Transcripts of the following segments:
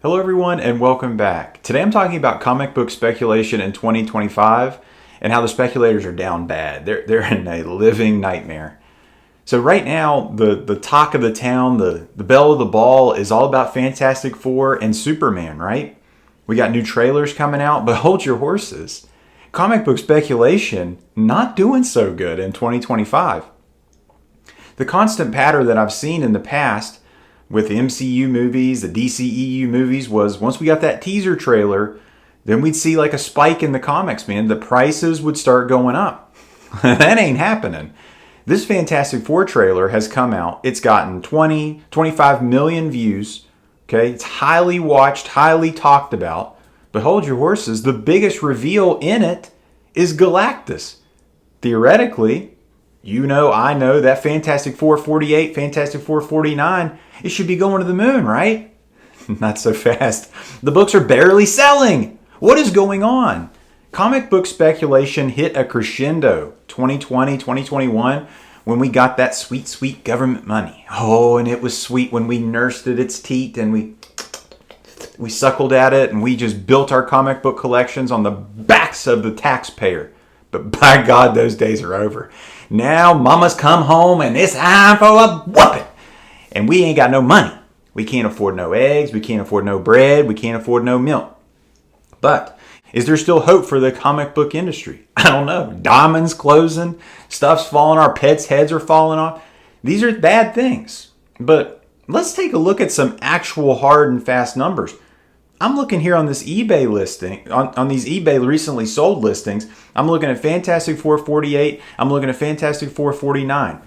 Hello everyone and welcome back. Today I'm talking about comic book speculation in 2025 and how the speculators are down bad. They're in a living nightmare. So right now, the talk of the town, the belle of the ball is all about Fantastic Four and Superman, right? We got new trailers coming out, but hold your horses. Comic book speculation not doing so good in 2025. The constant pattern that I've seen in the past with the MCU movies, the DCEU movies, was once we got that teaser trailer, then we'd see like a spike in the comics, man. The prices would start going up. That ain't happening. This Fantastic Four trailer has come out. It's gotten 25 million views. Okay, it's highly watched, highly talked about. But hold your horses, the biggest reveal in it is Galactus. Theoretically, you know, I know that Fantastic Four 48, Fantastic Four 49, it should be going to the moon, right? Not so fast. The books are barely selling. What is going on? Comic book speculation hit a crescendo 2020, 2021 when we got that sweet, sweet government money. Oh, and it was sweet when we nursed at its teat and we suckled at it and we just built our comic book collections on the backs of the taxpayer. But by God, those days are over. Now mama's come home and it's time for a whooping. And we ain't got no money. We can't afford no eggs. We can't afford no bread. We can't afford no milk. But is there still hope for the comic book industry? I don't know. Diamonds closing. Stuff's falling. Our pets' heads are falling off. These are bad things. But let's take a look at some actual hard and fast numbers. I'm looking here on this eBay listing, on these eBay recently sold listings. I'm looking at Fantastic Four 48. I'm looking at Fantastic Four 49.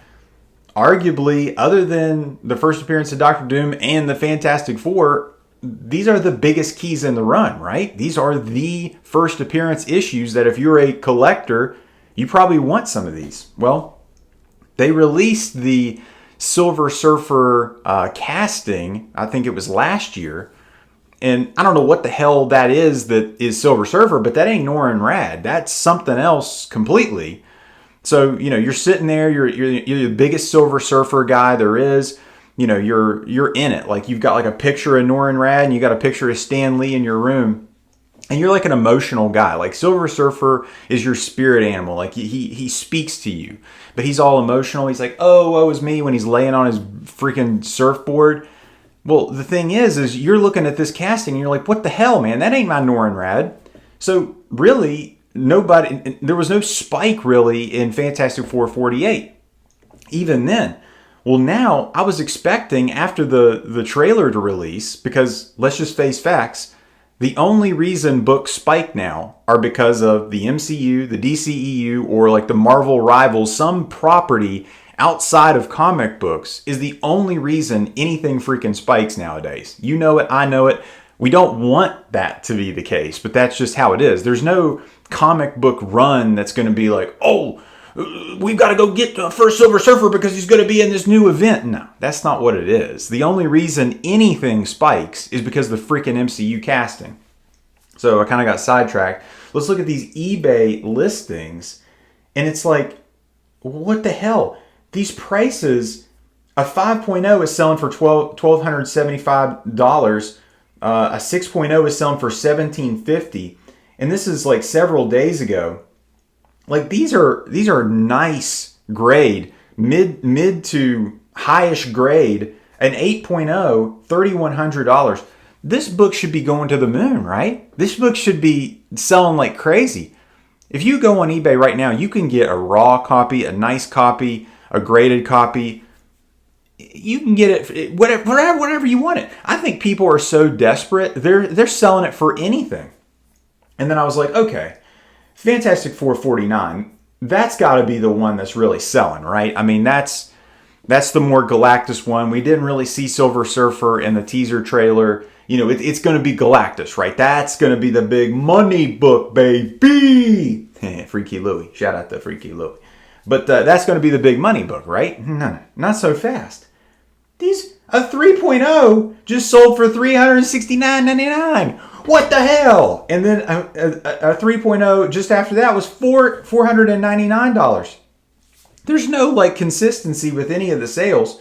Arguably, other than the first appearance of Doctor Doom and the Fantastic Four, these are the biggest keys in the run, right? These are the first appearance issues that if you're a collector, you probably want some of these. Well, they released the Silver Surfer casting, I think it was last year. And I don't know what the hell that is Silver Surfer, but that ain't Norrin Rad. That's something else completely. So, you know, you're sitting there, you're the biggest Silver Surfer guy there is. You know, you're in it. Like you've got like a picture of Norrin Rad and you got a picture of Stan Lee in your room. And you're like an emotional guy. Like Silver Surfer is your spirit animal. Like he speaks to you. But he's all emotional. He's like, oh, woe is me when he's laying on his freaking surfboard. Well, the thing is you're looking at this casting and you're like, what the hell, man? That ain't my Norrin Rad. So really, there was no spike really in Fantastic Four 48. Even then. Well, now I was expecting after the trailer to release, because let's just face facts, the only reason books spike now are because of the MCU, the DCEU, or like the Marvel rivals, some property outside of comic books is the only reason anything freaking spikes nowadays. You know it, I know it. We don't want that to be the case, but that's just how it is. There's no comic book run that's going to be like, oh, we've got to go get the first Silver Surfer because he's going to be in this new event. No, that's not what it is. The only reason anything spikes is because of the freaking MCU casting. So I kind of got sidetracked. Let's look at these eBay listings, and it's like, what the hell? These prices, a 5.0 is selling for $1,275. A 6.0 is selling for $1,750. And this is like several days ago. Like these are nice grade, mid to highish grade. An 8.0, $3,100. This book should be going to the moon, right? This book should be selling like crazy. If you go on eBay right now, you can get a raw copy, a nice copy, a graded copy. You can get it whatever you want it. I think people are so desperate, they're selling it for anything. And then I was like, okay, Fantastic Four 49, that's got to be the one that's really selling, right? I mean, that's the more Galactus one. We didn't really see Silver Surfer in the teaser trailer. You know, it's going to be Galactus, right? That's going to be the big money book, baby. Freaky Louie. Shout out to Freaky Louie. But that's going to be the big money book, right? No, not so fast. A 3.0 just sold for $369.99. What the hell? And then a 3.0 just after that was $499. There's no like consistency with any of the sales.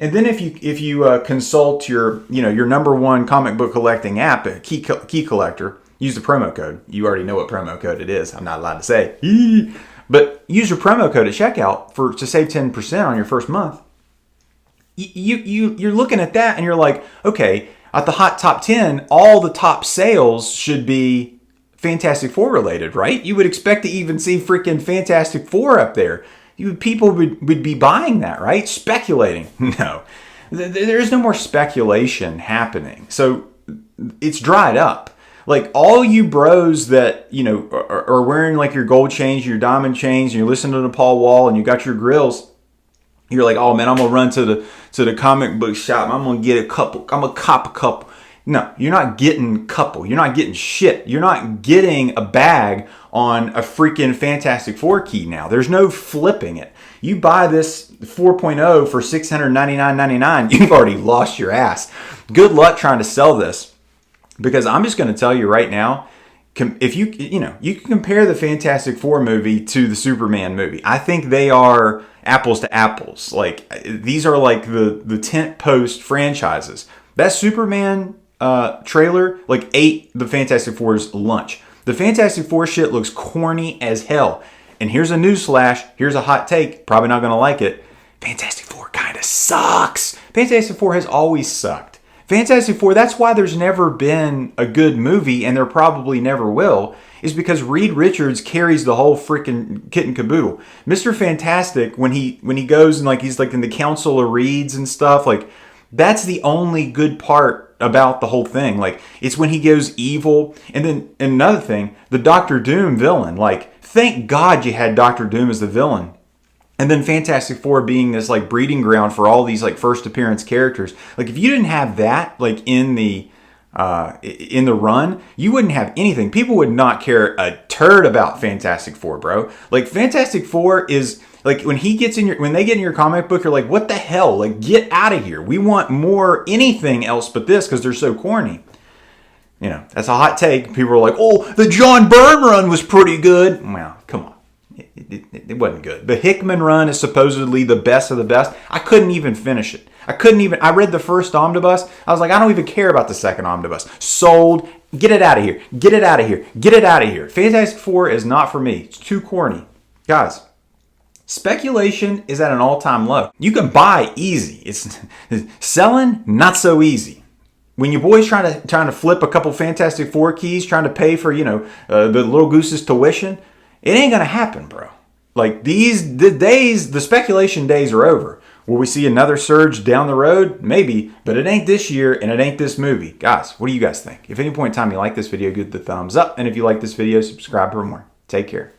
And then if you consult your your number one comic book collecting app, Key Collector, use the promo code. You already know what promo code it is. I'm not allowed to say. But use your promo code at checkout to save 10% on your first month. You're looking at that and you're like, okay, at the hot top 10, all the top sales should be Fantastic Four related, right? You would expect to even see freaking Fantastic Four up there. People would be buying that, right? Speculating. No. There's no more speculation happening. So it's dried up. Like all you bros that, are wearing like your gold chains, your diamond chains, and you're listening to Paul Wall and you got your grills, you're like, oh man, I'm gonna run to the comic book shop. I'm gonna get a couple. I'm gonna cop a couple. No, you're not getting couple. You're not getting shit. You're not getting a bag on a freaking Fantastic Four key now. There's no flipping it. You buy this 4.0 for $699.99, you've already lost your ass. Good luck trying to sell this, because I'm just going to tell you right now, if you can compare the Fantastic Four movie to the Superman movie. I think they are apples to apples. Like these are like the tent post franchises. That Superman trailer like ate the Fantastic Four's lunch. The Fantastic Four shit looks corny as hell. And here's a newsflash. Here's a hot take. Probably not going to like it. Fantastic Four kind of sucks. Fantastic Four has always sucked. Fantastic Four, that's why there's never been a good movie, and there probably never will, is because Reed Richards carries the whole freaking kit and caboodle. Mr. Fantastic, when he goes and like he's like in the Council of Reeds and stuff, like that's the only good part about the whole thing. Like it's when he goes evil. And then another thing, the Doctor Doom villain, like thank God you had Doctor Doom as the villain. And then Fantastic Four being this like breeding ground for all these like first appearance characters. Like if you didn't have that like in the run, you wouldn't have anything. People would not care a turd about Fantastic Four, bro. Like Fantastic Four is like when they get in your comic book, you're like, what the hell? Like get out of here. We want more anything else but this because they're so corny. That's a hot take. People are like, oh, the John Byrne run was pretty good. Well, come on. It wasn't good. The Hickman run is supposedly the best of the best. I couldn't even finish it. I read the first omnibus. I was like, I don't even care about the second omnibus. Sold. Get it out of here. Get it out of here. Get it out of here. Fantastic Four is not for me. It's too corny. Guys, speculation is at an all-time low. You can buy easy. It's selling, not so easy. When your boy's trying to flip a couple Fantastic Four keys, trying to pay for, the little goose's tuition, it ain't going to happen, bro. Like the speculation days are over. Will we see another surge down the road? Maybe, but it ain't this year and it ain't this movie. Guys, what do you guys think? If at any point in time you like this video, give it the thumbs up. And if you like this video, subscribe for more. Take care.